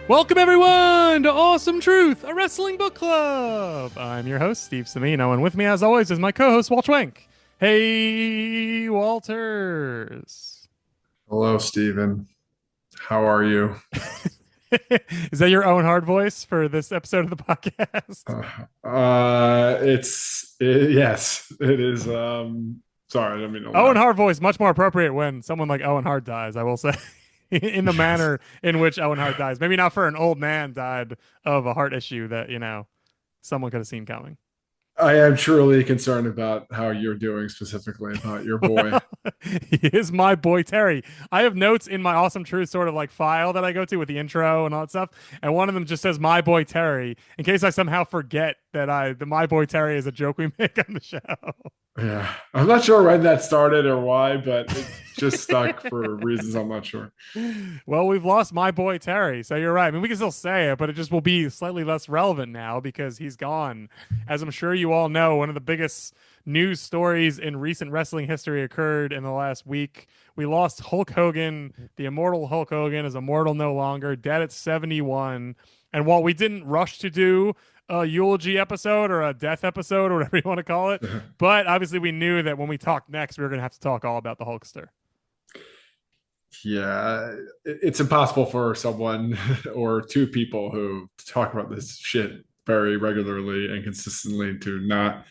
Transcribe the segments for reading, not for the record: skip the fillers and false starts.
Welcome everyone to Awesome Truth, a wrestling book club. I'm your host, Steve Semino, and with me as always is my co-host, Walt Schwenk. Hey, Walters. Hello, Stephen. How are you? Is that your own hard voice for this episode of the podcast? Yes, it is. Sorry, I don't mean to Owen laugh. Hart voice, much more appropriate when someone like Owen Hart dies, I will say. In the Yes, manner in which Owen Hart dies. Maybe not for an old man died of a heart issue that, someone could have seen coming. I am truly concerned about how you're doing, specifically about your boy. Well, he is my boy Terry. I have notes in my Awesome Truth sort of like file that I go to with the intro and all that stuff, and one of them just says "My boy Terry" in case I somehow forget that the "My boy Terry" is a joke we make on the show. Yeah, I'm not sure when that started or why, but it just stuck for reasons I'm not sure. Well, we've lost my boy Terry, so you're right. I mean, we can still say it, but it just will be slightly less relevant now because he's gone. As I'm sure you all know, one of the biggest news stories in recent wrestling history occurred in the last week. We lost Hulk Hogan. The immortal Hulk Hogan is immortal no longer, dead at 71. And while we didn't rush to do a eulogy episode or a death episode or whatever you want to call it, but obviously we knew that when we talked next, we were going to have to talk all about the Hulkster. Yeah, it's impossible for someone or two people who talk about this shit very regularly and consistently to not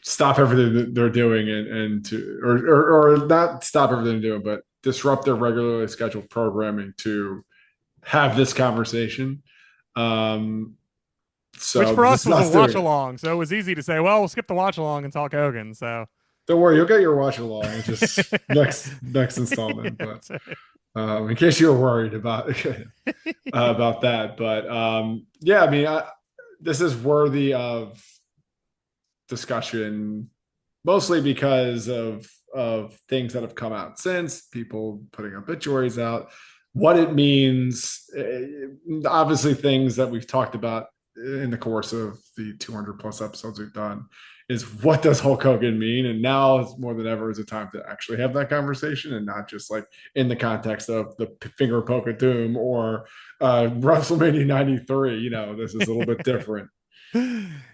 stop everything that they're doing and to or not stop everything they're doing, but disrupt their regularly scheduled programming to have this conversation. Um, Which so for this us is was a us watch doing it. along, so it was easy to say, well, we'll skip the watch along and talk Hogan. So Don't worry, you'll get your watch along. It's just next installment. But That's it. in case you were worried about about that, but yeah, I mean, this is worthy of discussion, mostly because of things that have come out since, people putting obituaries out, what it means. Obviously, things that we've talked about in the course of the 200 plus episodes we've done is what does Hulk Hogan mean? And now more than ever is a time to actually have that conversation and not just like in the context of the finger poke of doom or WrestleMania 93. This is a little bit different.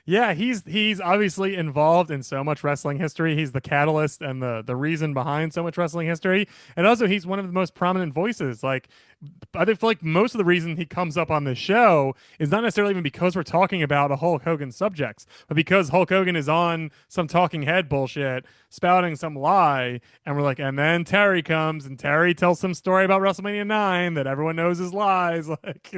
Yeah, he's obviously involved in so much wrestling history. He's the catalyst and the reason behind so much wrestling history. And also he's one of the most prominent voices. Like I feel like most of the reason he comes up on this show is not necessarily even because we're talking about a Hulk Hogan subjects, but because Hulk Hogan is on some talking head bullshit, spouting some lie, and we're like, and then Terry comes and Terry tells some story about WrestleMania 9 that everyone knows is lies. Like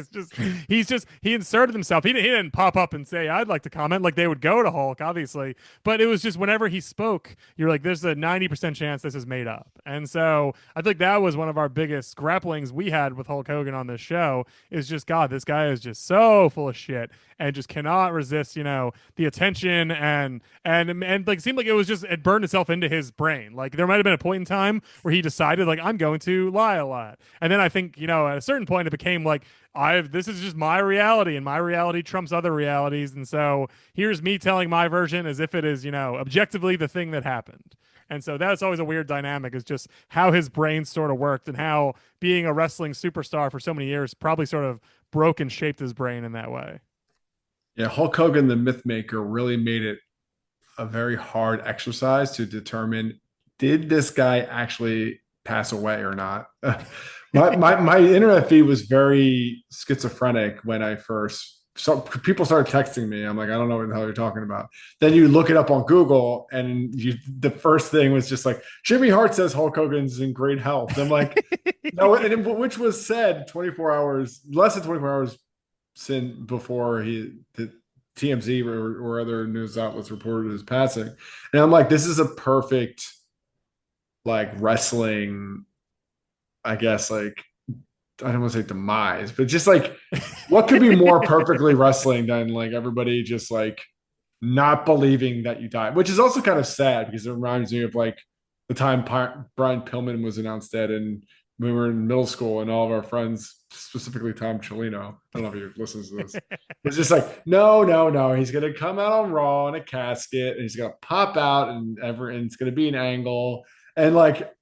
he inserted himself. He didn't pop up and say, I'd like to comment like they would go to Hulk, obviously. But it was just whenever he spoke, you're like, there's a 90% chance this is made up. And so I think that was one of our biggest grapplings we had with Hulk Hogan on this show is just, God, this guy is just so full of shit and just cannot resist, the attention and like it seemed like it was just it burned itself into his brain. Like there might have been a point in time where he decided like I'm going to lie a lot. And then I think, at a certain point it became like this is just my reality and my reality trumps other realities. And so here's me telling my version as if it is, objectively the thing that happened. And so that's always a weird dynamic is just how his brain sort of worked and how being a wrestling superstar for so many years probably sort of broke and shaped his brain in that way. Yeah, Hulk Hogan, the myth maker, really made it a very hard exercise to determine, did this guy actually pass away or not? My internet feed was very schizophrenic when I first, so people started texting me. I'm like, I don't know what the hell you're talking about. Then you look it up on Google, and the first thing was just like Jimmy Hart says Hulk Hogan's in great health. I'm like, no, and which was said 24 hours, less than 24 hours since before the TMZ or other news outlets reported his passing. And I'm like, this is a perfect like wrestling, I guess, like I don't want to say demise, but just like what could be more perfectly wrestling than like everybody just like not believing that you died, which is also kind of sad because it reminds me of like the time Brian Pillman was announced dead and we were in middle school and all of our friends, specifically Tom Chelino, I don't know if he listens to this, was just like, no, no, no, he's gonna come out on Raw in a casket and he's gonna pop out and it's gonna be an angle. And like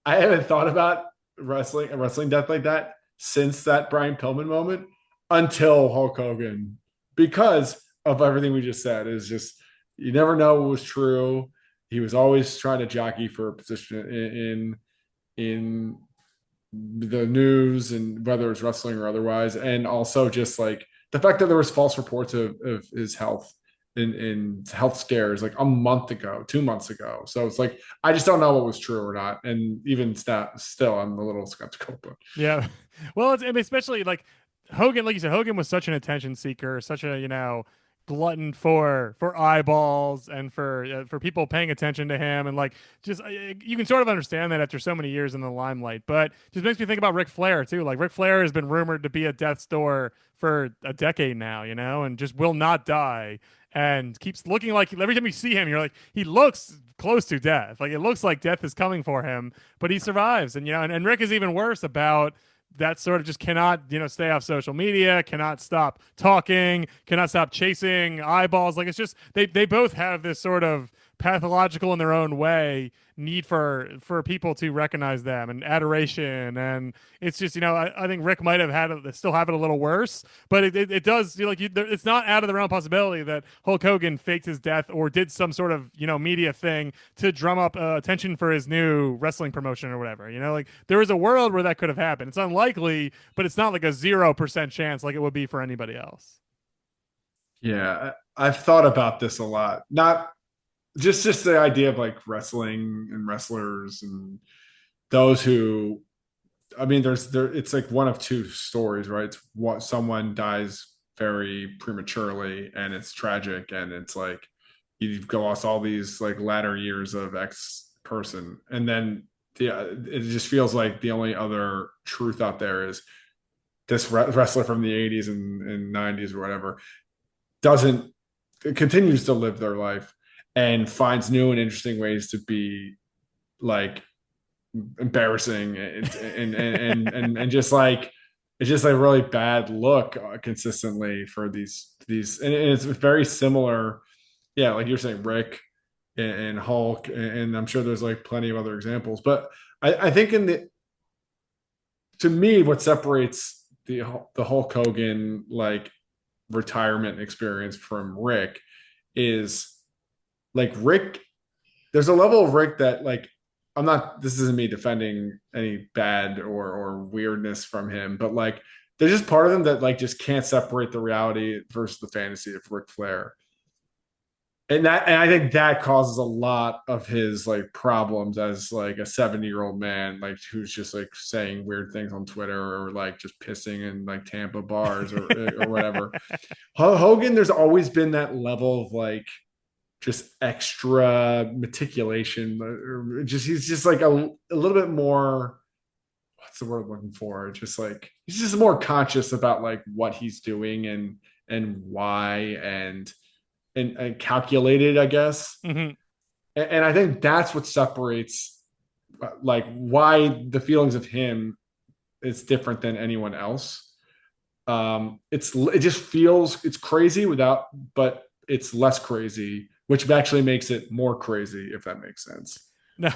I haven't thought about wrestling death like that since that Brian Pillman moment until Hulk Hogan, because of everything we just said. Is just you never know what was true. He was always trying to jockey for a position in the news, and whether it's wrestling or otherwise, and also just like the fact that there was false reports of his health in health scares like a month ago, 2 months ago. So it's like I just don't know what was true or not, and even still, I'm a little skeptical. But Yeah. Well, it's, I mean, especially like Hogan, like you said, Hogan was such an attention seeker, such a, glutton for eyeballs and for people paying attention to him, and like just you can sort of understand that after so many years in the limelight. But just makes me think about Ric Flair too. Like Ric Flair has been rumored to be at death's door for a decade now, and just will not die and keeps looking like every time you see him, you're like, he looks close to death. Like it looks like death is coming for him, but he survives. And and Rick is even worse about that sort of just cannot, stay off social media, cannot stop talking, cannot stop chasing eyeballs. Like it's just they both have this sort of pathological in their own way need for people to recognize them and adoration. And it's just, I think Rick might have still have it a little worse, but it does like it's not out of the realm of possibility that Hulk Hogan faked his death or did some sort of media thing to drum up attention for his new wrestling promotion or whatever. Like there is a world where that could have happened. It's unlikely, but it's not like a 0% chance like it would be for anybody else. yeah, I've thought about this a lot. Not just the idea of like wrestling and wrestlers and those who, I mean, it's like one of two stories, right? It's what someone dies very prematurely and it's tragic, and it's like you've lost all these like latter years of X person, and then yeah, it just feels like the only other truth out there is this wrestler from the 80s and 90s or whatever doesn't, it continues to live their life and finds new and interesting ways to be like embarrassing and just like it's just a really bad look consistently for these and it's very similar, yeah, like you're saying Rick and Hulk, and I'm sure there's like plenty of other examples, but I think in the to me what separates the Hulk Hogan like retirement experience from Rick is like Rick, there's a level of Rick that like I'm not, this isn't me defending any bad or weirdness from him, but like there's just part of him that like just can't separate the reality versus the fantasy of Ric Flair. And I think that causes a lot of his like problems as like a 70-year-old man, like who's just like saying weird things on Twitter or like just pissing in like Tampa bars or whatever. Hogan, there's always been that level of like just extra meticulation, or just he's just like a little bit more, what's the word I'm looking for, just like he's just more conscious about like what he's doing and why, and calculated, I guess. Mm-hmm. And I think that's what separates like why the feelings of him is different than anyone else. It just feels it's crazy without, but it's less crazy, which actually makes it more crazy, if that makes sense. No,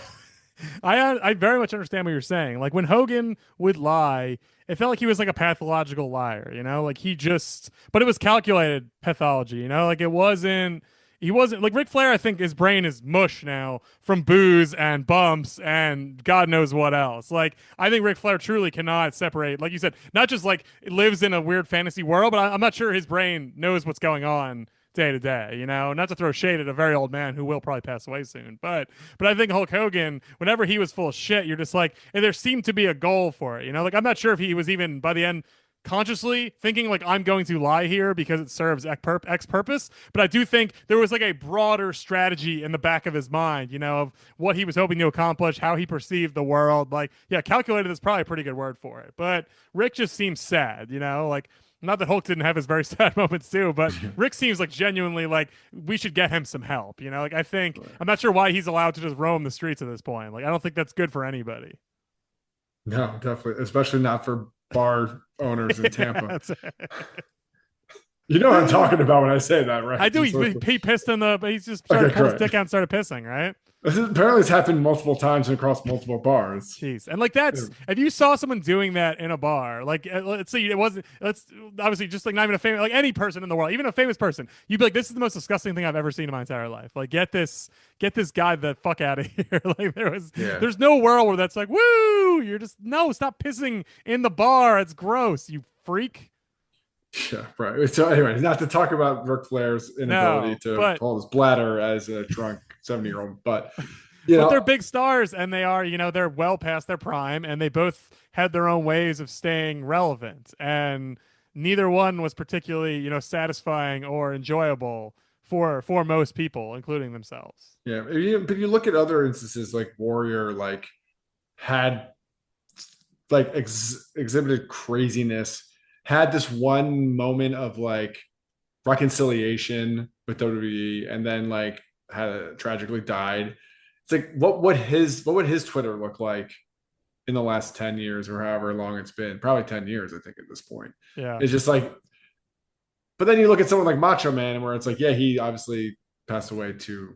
I very much understand what you're saying. Like when Hogan would lie, it felt like he was like a pathological liar, like he just, but it was calculated pathology, like it wasn't. He wasn't like Ric Flair. I think his brain is mush now from booze and bumps and God knows what else. Like I think Ric Flair truly cannot separate, like you said, not just like lives in a weird fantasy world, but I'm not sure his brain knows what's going on day to day, not to throw shade at a very old man who will probably pass away soon, but I think Hulk Hogan, whenever he was full of shit, you're just like, and there seemed to be a goal for it, like I'm not sure if he was even by the end consciously thinking like I'm going to lie here because it serves X purpose, but I do think there was like a broader strategy in the back of his mind, of what he was hoping to accomplish, how he perceived the world. Like, yeah, calculated is probably a pretty good word for it, but Rick just seems sad, like not that Hulk didn't have his very sad moments too, but Rick seems like genuinely like we should get him some help. Like I think I'm not sure why he's allowed to just roam the streets at this point. Like I don't think that's good for anybody. No, definitely, especially not for bar owners in Tampa. You know what I'm talking about when I say that, right? I do. Just He pissed in the. He's just started okay, to pull his great. dick out and started pissing, right? Apparently, it's happened multiple times and across multiple bars. Jeez. And like that's if you saw someone doing that in a bar, like let's say it wasn't let's obviously just like not even a famous like any person in the world, even a famous person, you'd be like, this is the most disgusting thing I've ever seen in my entire life. Like get this guy the fuck out of here. Like Yeah. there's no world where that's like, woo, you're just no, stop pissing in the bar. It's gross, you freak. Yeah, right. So anyway, not to talk about Ric Flair's inability No. to But hold his bladder as a drunk 70-year-old, but but they're big stars and they are, they're well past their prime and they both had their own ways of staying relevant and neither one was particularly, satisfying or enjoyable for most people, including themselves. yeah, but you look at other instances like Warrior, like had like exhibited craziness, had this one moment of like reconciliation with WWE, and then like had tragically died. It's like what would his Twitter look like in the last 10 years or however long it's been? Probably 10 years, I think, at this point. Yeah. It's just like, but then you look at someone like Macho Man, where it's like, yeah, he obviously passed away too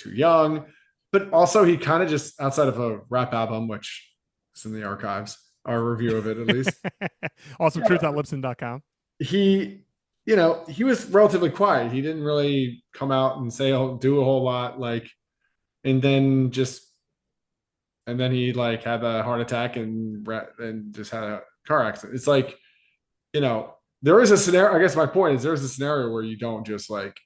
young, but also he kind of just outside of a rap album, which is in the archives, our review of it at least. Also Yeah, truth.libsyn.com. he, he was relatively quiet. He didn't really come out and say do a whole lot, like, and then just and then he like had a heart attack and just had a car accident. It's like, there is a scenario. I guess my point is there's a scenario where you don't just like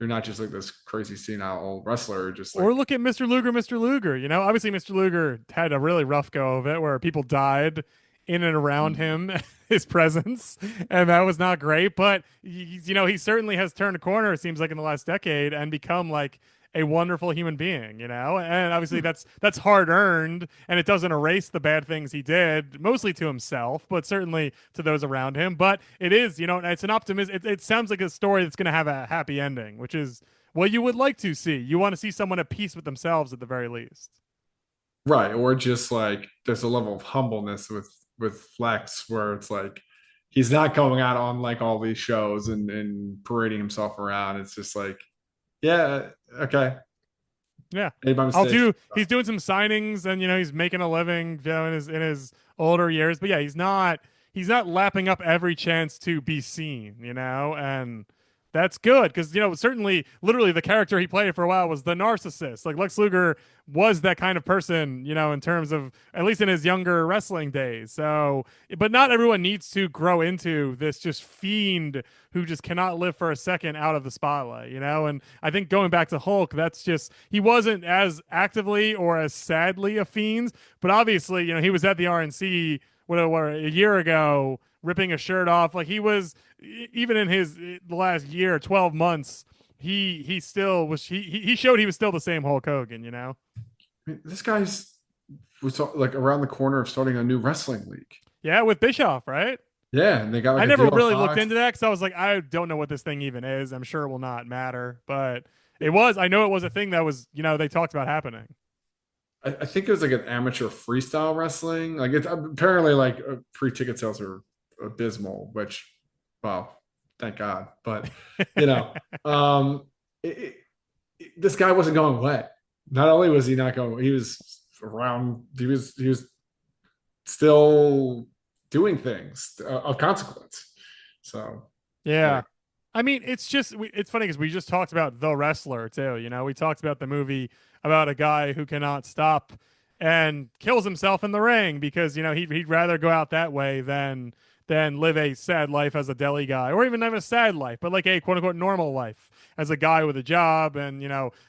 you're not just like this crazy senile old wrestler, just Or like look at Mr. Luger, Mr. Luger. Obviously Mr. Luger had a really rough go of it where people died in and around him, his presence, and that was not great. But he certainly has turned a corner. It seems like in the last decade and become like a wonderful human being. And obviously that's hard earned, and it doesn't erase the bad things he did, mostly to himself, but certainly to those around him. But it is, it's an optimism. It sounds like a story that's going to have a happy ending, which is what you would like to see. You want to see someone at peace with themselves at the very least. right, or just like there's a level of humbleness with Flex where it's like he's not going out on like all these shows and parading himself around. It's just like, yeah, okay, Yeah. made my I'll mistakes. do he's doing some signings and he's making a living, in his older years. But yeah, he's not lapping up every chance to be seen, and that's good because certainly literally the character he played for a while was the narcissist. Like Lex Luger was that kind of person, in terms of at least in his younger wrestling days. So, but not everyone needs to grow into this just fiend who just cannot live for a second out of the spotlight, And I think going back to Hulk, that's just he wasn't as actively or as sadly a fiend, but obviously, he was at the RNC what a year ago ripping a shirt off. Like he was even in his the last year, 12 months, he still was he showed he was still the same Hulk Hogan, I mean, this guy's was like around the corner of starting a new wrestling league. Yeah, with Bischoff, right? Yeah, and they got I like a never deal on really looked Fox. into that because I was like, I don't know what this thing even is. I'm sure it will not matter, but it was. I know it was a thing that was, they talked about happening. I think it was like an amateur freestyle wrestling. Like it's apparently like free ticket sales are abysmal, which, well, thank God. But you know, um, this guy wasn't going wet. Not only was he not going, he was around. He was still doing things of consequence. So Yeah. like, I mean, it's funny because we just talked about The Wrestler too. We talked about the movie about a guy who cannot stop and kills himself in the ring because he'd rather go out that way than live a sad life as a deli guy, or even have a sad life, but like a quote unquote normal life as a guy with a job and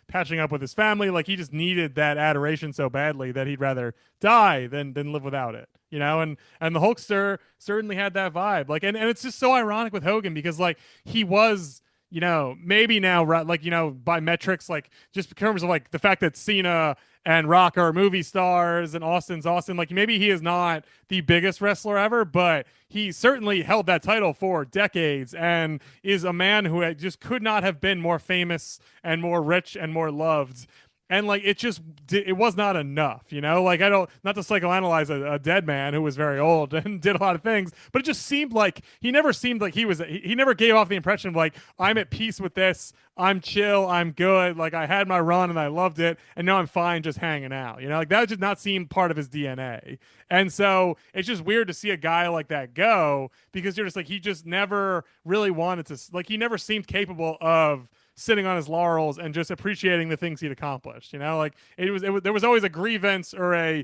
patching up with his family. Like he just needed that adoration so badly that he'd rather die than live without it. And the Hulkster certainly had that vibe. Like, and it's just so ironic with Hogan because like he was, maybe now, right, like, by metrics, like just in terms of like the fact that Cena and Rock are movie stars and Austin's Austin, like maybe he is not the biggest wrestler ever, but he certainly held that title for decades and is a man who just could not have been more famous and more rich and more loved and like it was not enough, like I don't, not to psychoanalyze a dead man who was very old and did a lot of things, but it just seemed like he never seemed like he never gave off the impression of like, I'm at peace with this, I'm chill, I'm good, like I had my run and I loved it and now I'm fine just hanging out, like that did not seem part of his DNA. And so it's just weird to see a guy like that go, because you're just like, he just never really wanted to, like he never seemed capable of sitting on his laurels and just appreciating the things he'd accomplished. Like there was always a grievance or a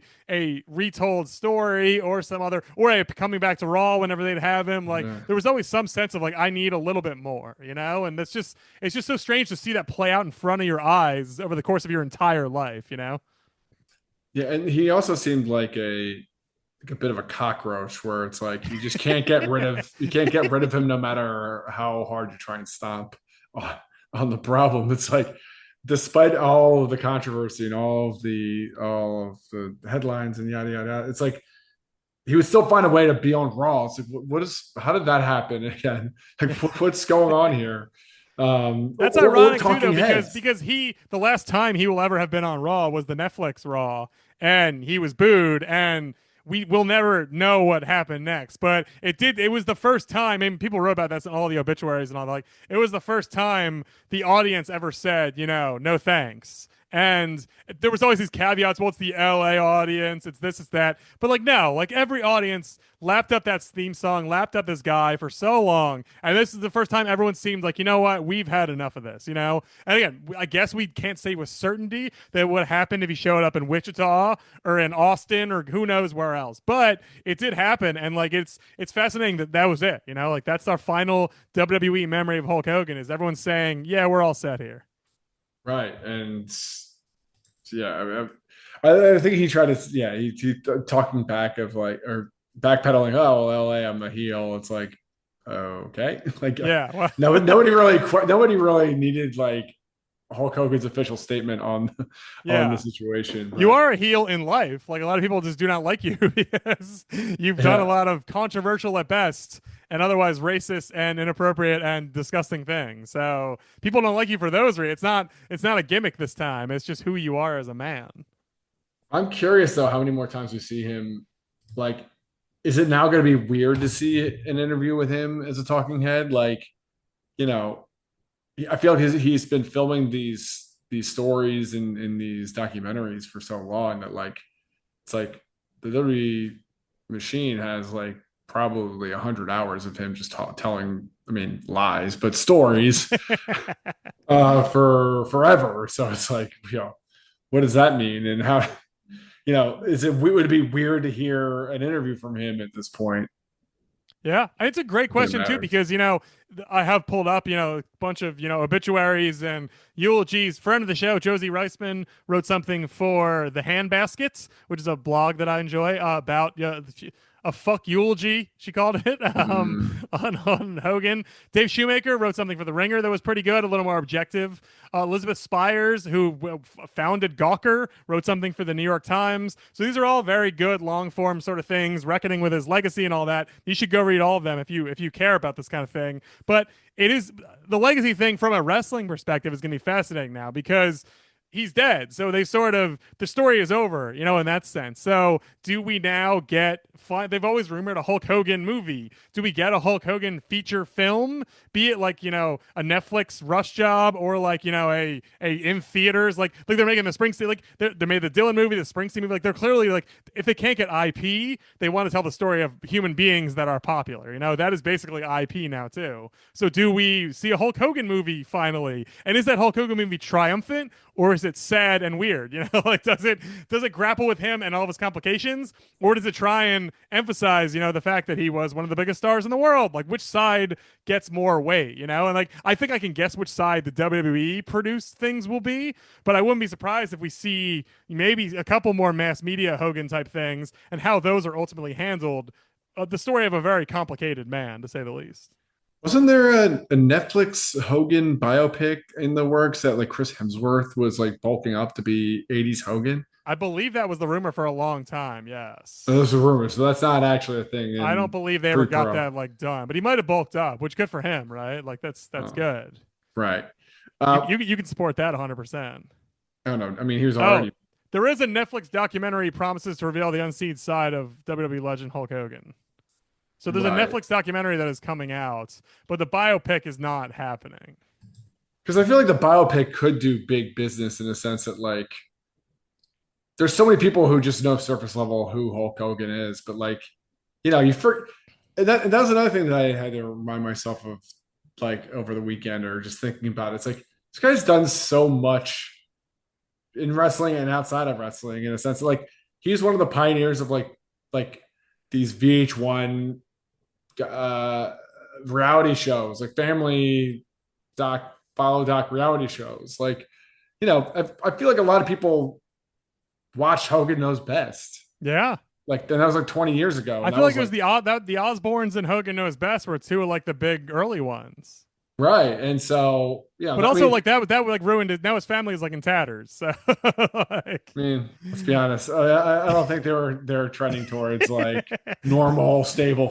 retold story or some other, or a coming back to Raw whenever they'd have him. Like Yeah. there was always some sense of like, I need a little bit more, and it's just so strange to see that play out in front of your eyes over the course of your entire life. Yeah, and he also seemed like a bit of a cockroach where it's like you can't get rid of him no matter how hard you try and stomp on, on the problem. It's like despite all of the controversy and all of the headlines and yada yada, it's like he would still find a way to be on Raw. It's like what is how did that happen again? Like what's going on here? That's Or ironic too, though, talking heads. because the last time he will ever have been on Raw was the Netflix Raw, and he was booed, and we will never know what happened next. But it did. It was the first time, and people wrote about this in all the obituaries and all. Like it was the first time the audience ever said, no thanks. And there was always these caveats. Well, it's the LA audience. It's this, it's that. But like, no, like every audience lapped up that theme song, lapped up this guy for so long. And this is the first time everyone seemed like, you know what, we've had enough of this. And again, I guess we can't say with certainty that what happened if he showed up in Wichita or in Austin or who knows where else. But it did happen. And like, it's fascinating that that was it. Like that's our final WWE memory of Hulk Hogan is everyone saying, yeah, we're all set here. Right. And yeah, I think he tried to, yeah, he talking back of like, or backpedaling, oh, well, LA, I'm the heel. It's like, okay. Like, Yeah. Well, no, nobody really needed like Hulk Hogan's official statement on, on the yeah. situation. You But are a heel in life. Like a lot of people just do not like you because you've done a yeah, lot of controversial at best and otherwise racist and inappropriate and disgusting things. So people don't like you for those reasons. It's not a gimmick this time. It's just who you are as a man. I'm curious though, how many more times we see him. Like, is it now going to be weird to see an interview with him as a talking head? Like, you know, I feel like he's been filming these stories and these documentaries for so long that like it's like the WWE machine has like probably 100 hours of him just telling, I mean, lies, but stories for forever. So it's like, what does that mean? And how, is it would it be weird to hear an interview from him at this point? Yeah, it's a great I think it question too matters. because I have pulled up a bunch of obituaries and eulogies. Friend of the show, Josie Reisman, wrote something for the Hand Baskets, which is a blog that I enjoy about a fuck eulogy, she called it, Mm, on Hogan. Dave Shoemaker wrote something for The Ringer that was pretty good, a little more objective. Elizabeth Spires, who founded Gawker, wrote something for the New York Times. So these are all very good long form sort of things, reckoning with his legacy and all that. You should go read all of them if you care about this kind of thing. But it is the legacy thing from a wrestling perspective is going to be fascinating now because he's dead. So they sort of the story is over, in that sense. So do we now get they've always rumored a Hulk Hogan movie. Do we get a Hulk Hogan feature film? Be it like, a Netflix rush job or like, a in theaters, like they're making the Springsteen, like they made the Dylan movie, the Springsteen movie. Like they're clearly like if they can't get IP, they want to tell the story of human beings that are popular. That is basically IP now too. So do we see a Hulk Hogan movie finally? And is that Hulk Hogan movie triumphant? Or is it sad and weird? Like does it grapple with him and all of his complications, or does it try and emphasize, the fact that he was one of the biggest stars in the world? Like which side gets more weight, And like I think I can guess which side the WWE produced things will be, but I wouldn't be surprised if we see maybe a couple more mass media Hogan type things and how those are ultimately handled. The story of a very complicated man, to say the least. wasn't there a Netflix Hogan biopic in the works that like Chris Hemsworth was like bulking up to be 80s Hogan? I believe that was the rumor for a long time. Yes. Those are rumors, so that's not actually a thing I don't in believe they ever got pre-pro. that like done, but he might have bulked up, which good for him, right? Like that's Oh, good. right. You Uh, you you can support that 100%. I don't know. I mean, he was Oh, already there is a Netflix documentary promises to reveal the unseen side of WWE legend Hulk Hogan. So there's a right. Netflix documentary that is coming out, but the biopic is not happening. Because I feel like the biopic could do big business in the sense that like there's so many people who just know surface level who Hulk Hogan is, but like you and that was another thing that I had to remind myself of like over the weekend or just thinking about it. It's like this guy's done so much in wrestling and outside of wrestling in a sense like he's one of the pioneers of like these VH1 uh reality shows, like family doc follow doc reality shows. Like, I feel like a lot of people watch Hogan Knows Best. Yeah. Like, and that was like 20 years ago. I And that feel like was it was like, the Osbournes and Hogan Knows Best were two of like the big early ones. right. And so, But I also mean, like that like ruined it. Now his family is like in tatters. So like let's be honest. I don't think they're trending towards like normal, stable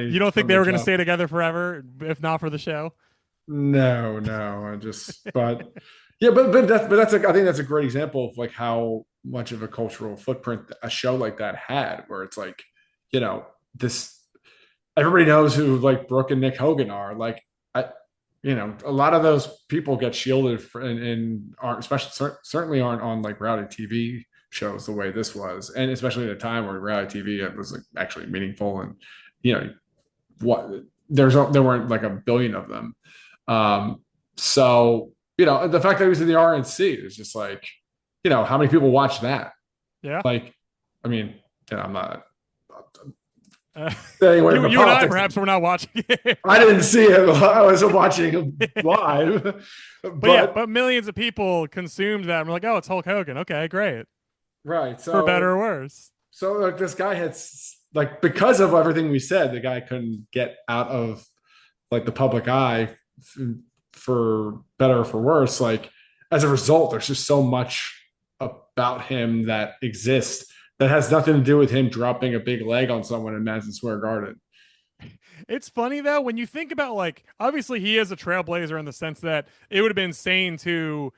you family don't think from they the were going to jump. stay together forever if not for the show? No, no, I just, but yeah, but that's like I think that's a great example of like how much of a cultural footprint a show like that had, where it's like, you know, this everybody knows who like Brooke and Nick Hogan are. Like, I, a lot of those people get shielded and aren't, especially certainly aren't on like reality TV shows the way this was, and especially at a time where reality TV was like actually meaningful and you know what there weren't like a billion of them. Um, so the fact that he was in the RNC is just like, how many people watch that? Yeah. Like, I mean, I'm not Uh, saying away you from you and I politics. perhaps were not watching it. I didn't see it. I wasn't watching him live, But yeah, but but millions of people consumed that and were like, "Oh, it's Hulk Hogan. Okay, great." right. For better So, or worse. like this guy had like because of everything we said, the guy couldn't get out of like the public eye for better or for worse. Like as a result, there's just so much about him that exists that has nothing to do with him dropping a big leg on someone in Madison Square Garden. It's funny though when you think about like obviously he is a trailblazer in the sense that it would have been insane to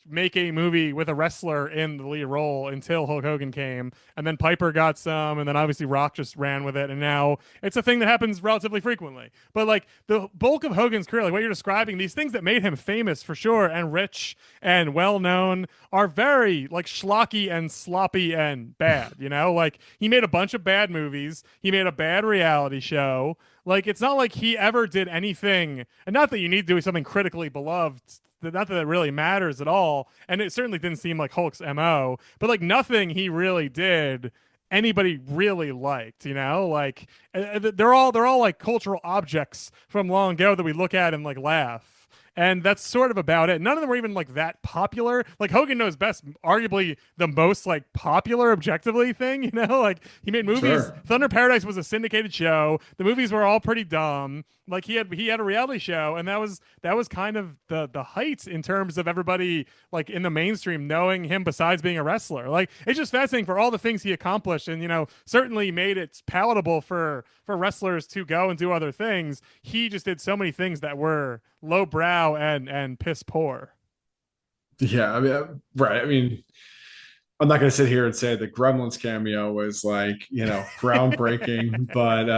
make a movie with a wrestler in the lead role until Hulk Hogan came, and then Piper got some, and then obviously Rock just ran with it, and now it's a thing that happens relatively frequently. But like the bulk of Hogan's career, like what you're describing, these things that made him famous for sure and rich and well known are very like schlocky and sloppy and bad. Like he made a bunch of bad movies, he made a bad reality show. Like it's not like he ever did anything, and not that you need to do something critically beloved, not that it really matters at all. And it certainly didn't seem like Hulk's MO, but like nothing he really did anybody really liked, like they're all like cultural objects from long ago that we look at and like laugh. And that's sort of about it. None of them were even like that popular. Like Hogan Knows Best, arguably the most like popular objectively thing, like he made movies. Sure. Thunder Paradise was a syndicated show. The movies were all pretty dumb. Like he had a reality show, and that was kind of the height in terms of everybody like in the mainstream knowing him besides being a wrestler. Like it's just fascinating for all the things he accomplished, and certainly made it palatable for wrestlers to go and do other things. He just did so many things that were lowbrow and piss poor. Yeah. I mean, right. I mean, I'm not going to sit here and say the Gremlins cameo was like, groundbreaking, but,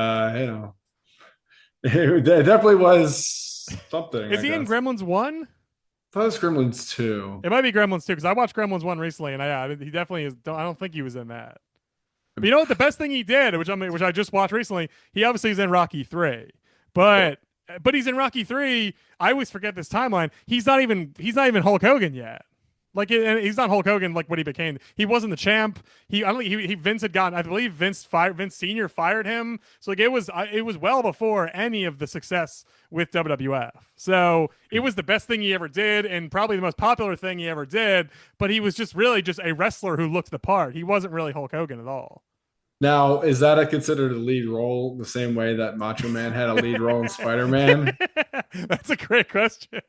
it definitely was something, Is I he in guess. Gremlins 1? I thought it was Gremlins 2. It might be Gremlins 2 because I watched Gremlins 1 recently, and he definitely is. I don't think he was in that. But you know what? The best thing he did, which I just watched recently, he obviously is in Rocky 3, but he's in Rocky 3. I always forget this timeline. He's not even Hulk Hogan yet. Like and he's not Hulk Hogan like what he became. He wasn't the champ. I don't think Vince had gotten. I believe Vince Senior fired him. So like it was well before any of the success with WWF. So it was the best thing he ever did, and probably the most popular thing he ever did. But he was just really just a wrestler who looked the part. He wasn't really Hulk Hogan at all. Now, is that a considered a lead role the same way that Macho Man had a lead role in Spider-Man? That's a great question.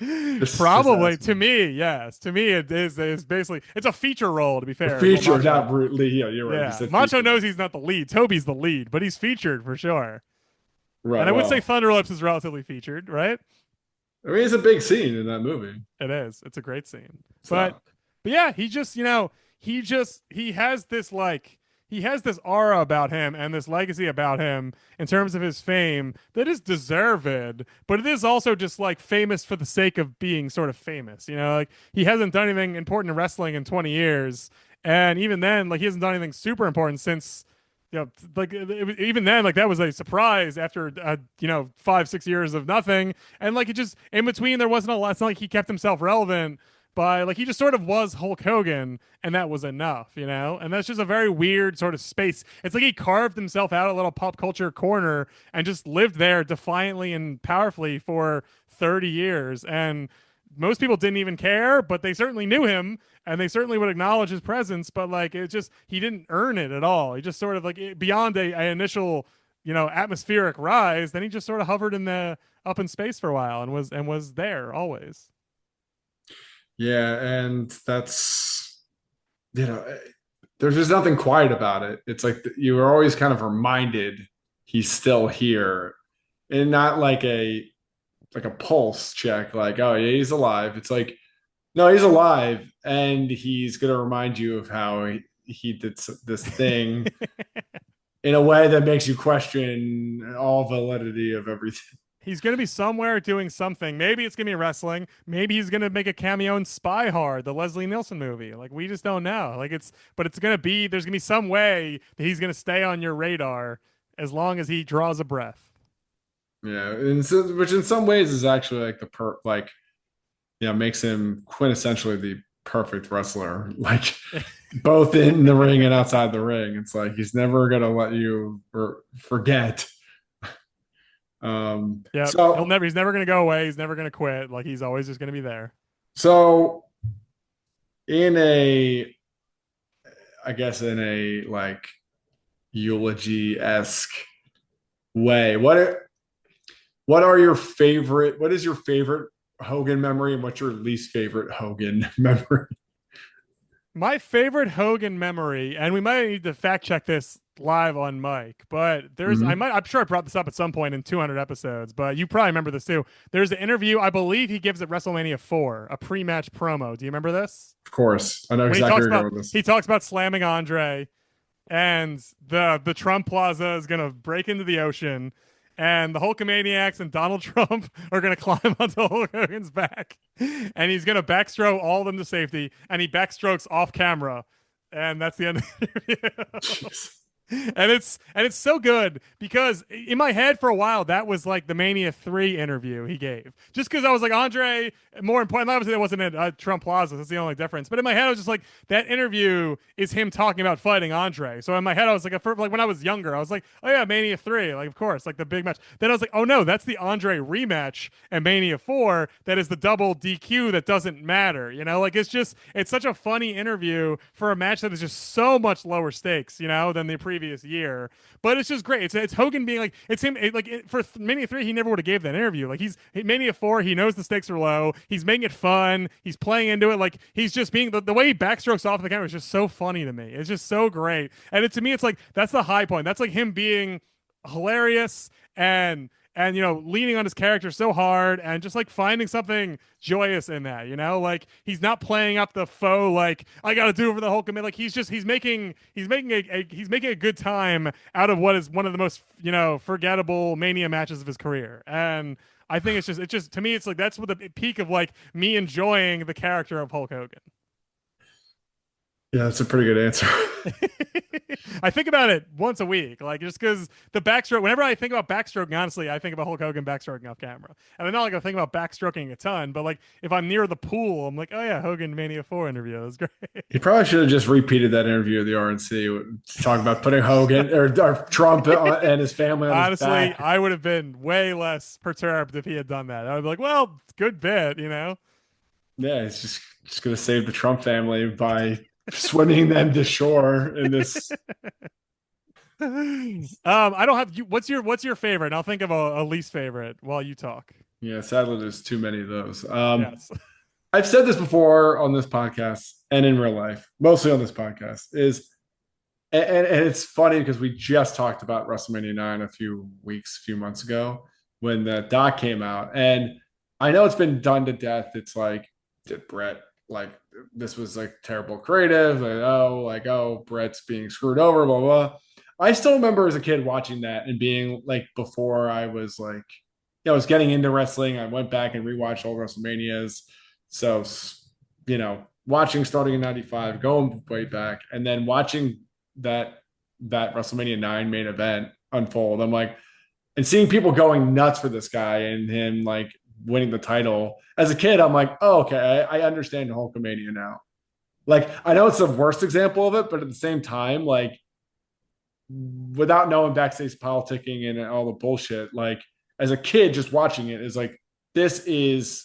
Just Probably to asking. me, yes. To me, it is basically it's a feature role. To be A fair, is what feature, Macho. not lead. Yeah, you're right. You Yeah, said Macho feature. knows he's not the lead. Toby's the lead, but he's featured for sure. And Right. I would say Well, Thunderlips is relatively featured, right? I mean, it's a big scene in that movie. It is. It's a great scene. But So but yeah, he just, he has this like he has this aura about him and this legacy about him in terms of his fame that is deserved, but it is also just like famous for the sake of being sort of famous. Like he hasn't done anything important in wrestling in 20 years. And even then, like he hasn't done anything super important since like even then, like that was a surprise after 5 6 years of nothing, and like it just in between there wasn't a lot. It's not like he kept himself relevant by like he just sort of was Hulk Hogan, and that was enough. And that's just a very weird sort of space. It's like he carved himself out a little pop culture corner and just lived there defiantly and powerfully for 30 years, and most people didn't even care, but they certainly knew him and they certainly would acknowledge his presence. But like it just he didn't earn it at all. He just sort of like beyond a initial atmospheric rise. Then he just sort of hovered in the up in space for a while and was there always. yeah, and that's you know, there's just nothing quiet about it. It's like you are always kind of reminded he's still here, and not like a pulse check, like, oh yeah, he's alive. It's like, no, he's alive, and he's gonna remind you of how he did this thing in a way that makes you question all validity of everything. He's going to be somewhere doing something. Maybe it's going to be wrestling. Maybe he's going to make a cameo in Spy Hard, the Leslie Nielsen movie. Like we just don't know. But it's going to be, there's going to be some way that he's going to stay on your radar as long as he draws a breath. Yeah, and so, which in some ways is actually like makes him quintessentially the perfect wrestler. Like both in the ring and outside the ring. It's like he's never gonna let you forget. Um, Yep. so He's never going to go away. He's never going to quit. Like he's always just going to be there. so in a, I guess in a like eulogy esque way, what is your favorite Hogan memory, and what's your least favorite Hogan memory? My favorite Hogan memory, and we might need to fact check this live on mic, but Mhm. I'm sure I brought this up at some point in 200 episodes, but you probably remember this too. There's an interview I believe he gives at WrestleMania 4, a pre-match promo. Do you remember this? Of course, I know When exactly where you're going with this. he talks about slamming Andre, and the Trump Plaza is gonna break into the ocean, and the Hulkamaniacs and Donald Trump are gonna climb onto Hulk Hogan's back, and he's gonna backstroke all of them to safety, and he backstrokes off camera, and that's the end of the interview. Jeez. And it's so good because in my head for a while that was like the Mania 3 interview he gave. Just because I was like Andre, more important. Obviously, that wasn't at Trump Plaza. That's the only difference. But in my head, I was just like that interview is him talking about fighting Andre. So in my head, I was like when I was younger, I was like, oh yeah, Mania 3, like of course, like the big match. Then I was like, oh no, that's the Andre rematch at Mania 4. That is the double DQ that doesn't matter. Like it's such a funny interview for a match that is just so much lower stakes, than the previous year. But it's just great. It's Hogan being like it's him for Mania 3 he never would have gave that interview. Like he's Mania 4 he knows the stakes are low. He's making it fun. He's playing into it like he's just being the way he backstrokes off the camera is just so funny to me. It's just so great. And to me it's like that's the high point. That's like him being hilarious and leaning on his character so hard and just like finding something joyous in that, like he's not playing up the faux like I gotta do it for the whole commit. Like he's making a good time out of what is one of the most forgettable Mania matches of his career. And I think it's just to me it's like that's what the peak of like me enjoying the character of Hulk Hogan. Yeah, that's a pretty good answer. I think about it once a week, like just because the backstroke. Whenever I think about backstroking, honestly, I think about Hulk Hogan backstroking off camera, and I'm not like I think about backstroking a ton, but like if I'm near the pool, I'm like, oh yeah, Hogan Mania 4 interview, that was great. He probably should have just repeated that interview at the RNC, talking about putting Hogan or Trump and his family on his Honestly, back. I would have been way less perturbed if he had done that. I would be like, well, good bit. Yeah, he's just going to save the Trump family by swimming them to shore in this. I don't have you. What's your favorite? And I'll think of a least favorite while you talk. Yeah, sadly, there's too many of those. Yes. I've said this before on this podcast and in real life, mostly on this podcast, and it's funny because we just talked about WrestleMania 9 a few months ago when the doc came out. And I know it's been done to death. It's like, did Brett like this was like terrible creative? Like, oh, Brett's being screwed over, blah blah. I still remember as a kid watching that and being like, before I was like, I was getting into wrestling. I went back and rewatched all WrestleManias. So, watching starting in '95, going way back, and then watching that that WrestleMania 9 main event unfold. I'm like, and seeing people going nuts for this guy and him like winning the title. As a kid, I'm like, oh, okay, I understand Hulkamania now. Like, I know it's the worst example of it, but at the same time, like, without knowing backstage politicking and all the bullshit, like, as a kid, just watching it is like, this is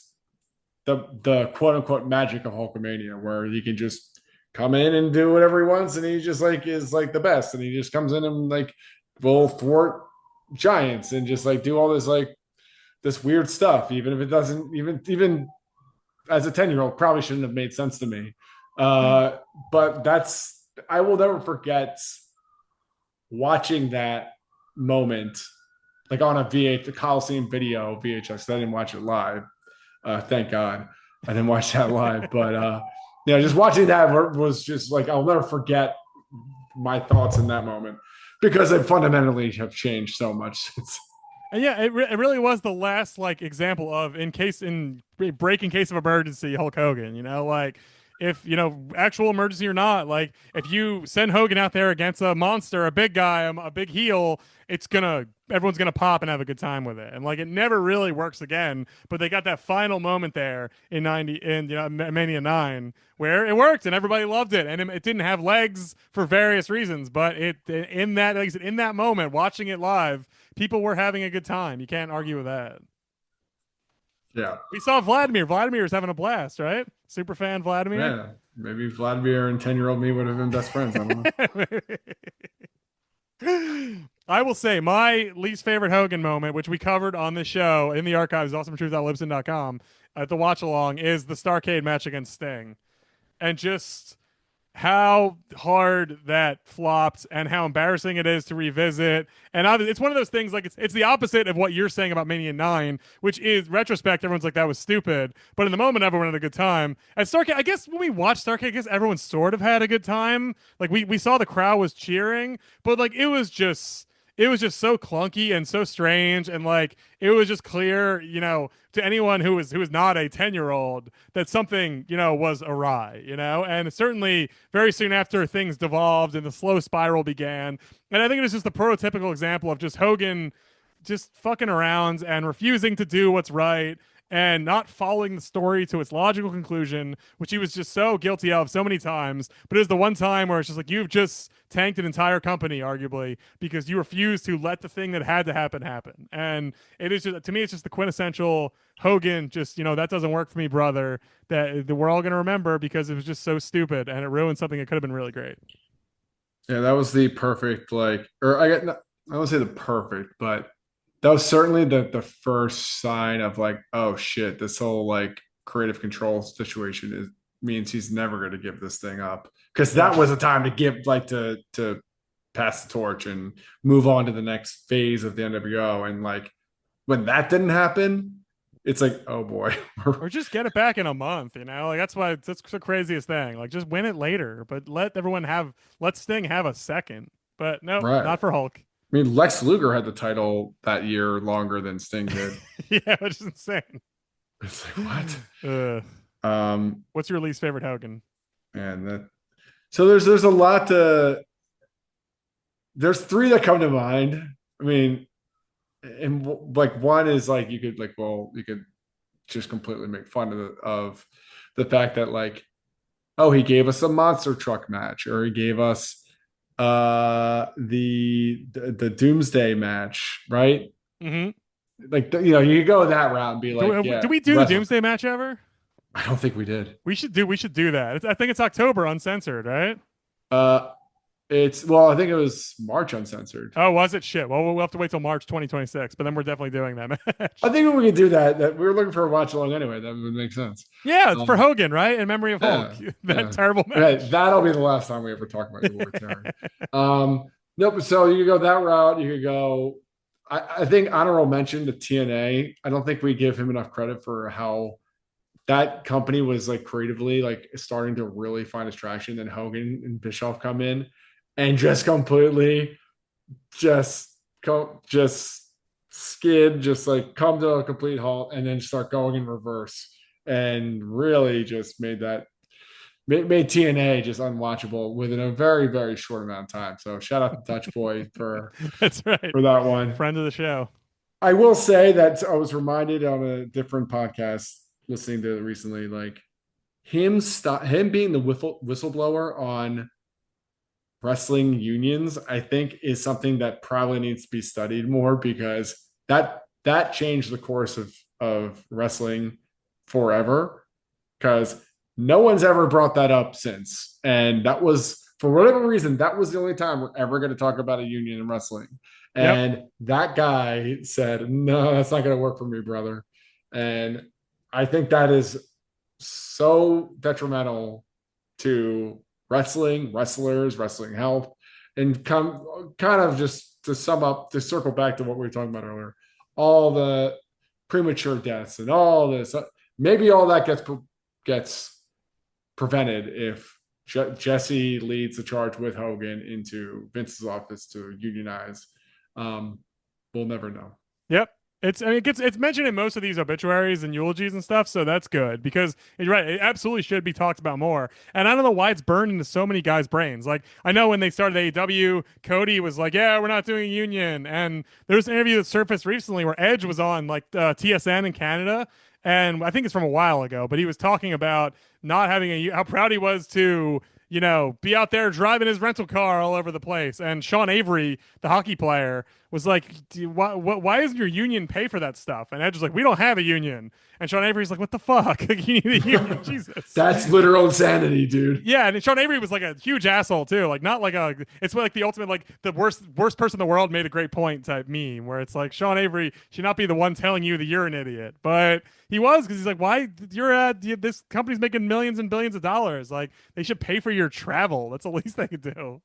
the quote unquote magic of Hulkamania, where he can just come in and do whatever he wants, and he just like is like the best, and he just comes in and like will thwart giants and just like do all this like this weird stuff, even if it doesn't even as a 10-year old probably shouldn't have made sense to me. But that's I will never forget watching that moment like on a VH the Coliseum video VHS. I didn't watch it live. Thank God I didn't watch that live. But just watching that was just like I'll never forget my thoughts in that moment because they fundamentally have changed so much since. And yeah, it really was the last like example of in break in case of emergency Hulk Hogan. Like if actual emergency or not, like if you send Hogan out there against a monster, a big guy, a big heel, everyone's gonna pop and have a good time with it. And like it never really works again. But they got that final moment there in Mania 9 where it worked and everybody loved it, and it didn't have legs for various reasons, but in that like I said, in that moment, watching it live, people were having a good time. You can't argue with that. Yeah. We saw Vladimir. Vladimir was having a blast, right? Super fan Vladimir. Yeah. Maybe Vladimir and 10-year-old me would have been best friends. I don't know. I will say my least favorite Hogan moment, which we covered on the show in the archives, awesometruth.libsyn.com, at the watch along, is the Starcade match against Sting. And just how hard that flopped and how embarrassing it is to revisit. And it's one of those things like it's the opposite of what you're saying about Mania 9, which is retrospect, everyone's like, that was stupid. But in the moment, everyone had a good time. At Starcade, I guess when we watched Starcade, I guess everyone sort of had a good time. Like we saw the crowd was cheering, but like it was just so clunky and so strange, and like it was just clear to anyone who was not a 10-year-old that something was awry, and certainly very soon after things devolved and the slow spiral began. And I think it was just the prototypical example of just Hogan just fucking around and refusing to do what's right and not following the story to its logical conclusion, which he was just so guilty of so many times. But it was the one time where it's just like you've just tanked an entire company, arguably, because you refuse to let the thing that had to happen happen. And it is just, to me, it's just the quintessential Hogan, just, that doesn't work for me, brother, that we're all going to remember because it was just so stupid and it ruined something that could have been really great. Yeah, that was the perfect, like, or I don't say the perfect, but that was certainly the first sign of like, oh shit, this whole like creative control situation means he's never going to give this thing up, because Yeah. that was a time to give like to pass the torch and move on to the next phase of the NWO, and like when that didn't happen, it's like, oh boy, Or just get it back in a month, Like that's the craziest thing. Like just win it later, but let Sting have a second. But no, right. not for Hulk. I mean, Lex Luger had the title that year longer than Sting did. Yeah, which is insane. It's like what? Uh, Um, what's your least favorite Hogan? and that so there's a lot to there's three that come to mind. I mean, and like one is like you could like, well, you could just completely make fun of the fact that like, oh, he gave us a monster truck match, or he gave us the Doomsday match, right? Mm-hmm. Like you could go that route and be Do like, we, yeah, do we do the wrestle. Doomsday match ever? I don't think we did. We should do that. I think it's October uncensored, right? Uh, it's well, I think it was March uncensored. Oh, was it? Shit. Well, we'll have to wait till March 2026, but then we're definitely doing that I match. think we could do that. That we were looking for a watch along anyway. That would make sense. Yeah, it's for Um, Hogan, right? In memory of Hulk. yeah, That yeah. terrible Okay, match. that'll be the last time we ever talk about your Lord Terry. Nope. So you could go that route. You could go. I think honorable mention to TNA. I don't think we give him enough credit for how that company was like creatively like starting to really find its traction. Then Hogan and Bischoff come in and just completely just just skid, just like come to a complete halt and then start going in reverse and really just made TNA just unwatchable within a very, very short amount of time. So shout out to Dutch Boy That's right. for that one. Friend of the show. I will say that I was reminded on a different podcast listening to it recently, like him being the whistleblower on wrestling unions, I think is something that probably needs to be studied more because that changed the course of wrestling forever. Because no one's ever brought that up since, and that was for whatever reason that was the only time we're ever going to talk about a union in wrestling. Yep. And that guy said, "No, that's not going to work for me, brother." And I think that is so detrimental to wrestling, wrestlers, wrestling health, and come kind of just to sum up, to circle back to what we were talking about earlier, all the premature deaths and all this. Maybe all that gets prevented if Jesse leads the charge with Hogan into Vince's office to unionize. Um, we'll never know. Yep. I mean, it's mentioned in most of these obituaries and eulogies and stuff, so that's good because you're right. It absolutely should be talked about more. And I don't know why it's burned into so many guys' brains. Like I know when they started AEW, Cody was like, "Yeah, we're not doing a union." And there was an interview that surfaced recently where Edge was on like TSN in Canada, and I think it's from a while ago, but he was talking about not having how proud he was to be out there driving his rental car all over the place. And Sean Avery, the hockey player, was like, why isn't your union pay for that stuff? And Edge was like, we don't have a union. And Sean Avery's like, what the fuck? You need a union, Jesus. That's literal insanity, dude. Yeah, and Sean Avery was like a huge asshole too. Like not like it's like the ultimate like the worst person in the world made a great point type meme where it's like Sean Avery should not be the one telling you that you're an idiot, but he was because he's like, why this company's making millions and billions of dollars. Like they should pay for your travel. That's the least they could do.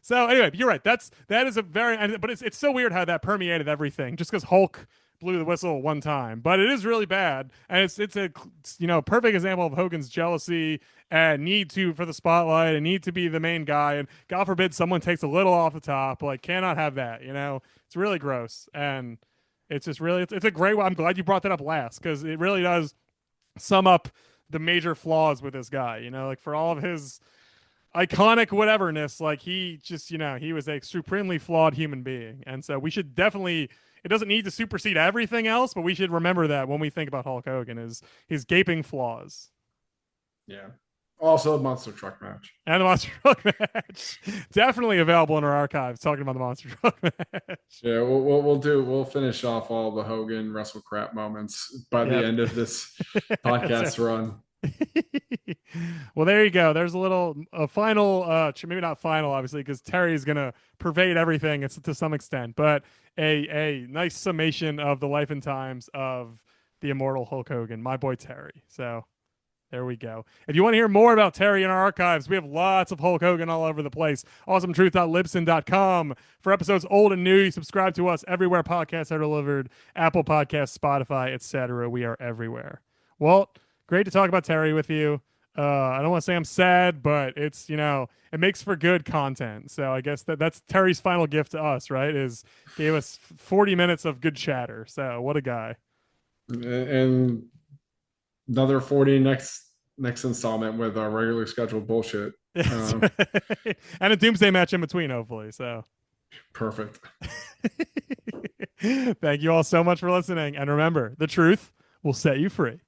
So anyway, you're right. That is a very but it's so weird how that permeated everything just because Hulk blew the whistle one time, but it is really bad, and it's a perfect example of Hogan's jealousy and need to for the spotlight and need to be the main guy, and God forbid someone takes a little off the top, like cannot have that. It's really gross, and it's just really it's a great. I'm glad you brought that up last because it really does sum up the major flaws with this guy. Like for all of his iconic whateverness, like he just he was a supremely flawed human being, and so we should definitely it doesn't need to supersede everything else, but we should remember that when we think about Hulk Hogan is his gaping flaws. Yeah. Also, a monster truck match. And the monster truck match. Definitely available in our archives talking about the monster truck match. Yeah, we'll finish off all the Hogan wrestle crap moments by the Yep. end of this podcast run. Well, there you go. There's a final, maybe not final, obviously, because Terry's gonna pervade everything. It's to some extent, but a nice summation of the life and times of the immortal Hulk Hogan, my boy Terry. So there we go. If you want to hear more about Terry in our archives, we have lots of Hulk Hogan all over the place. AwesomeTruth.libsyn.com for episodes old and new. You subscribe to us everywhere podcasts are delivered, Apple Podcasts, Spotify, etc. We are everywhere. Well, great to talk about Terry with you. I don't want to say I'm sad, but it's it makes for good content. So I guess that's Terry's final gift to us, right? Is gave us 40 minutes of good chatter. So what a guy. And another 40 next installment with our regular scheduled bullshit. And a doomsday match in between, hopefully. So perfect. Thank you all so much for listening. And remember, the truth will set you free.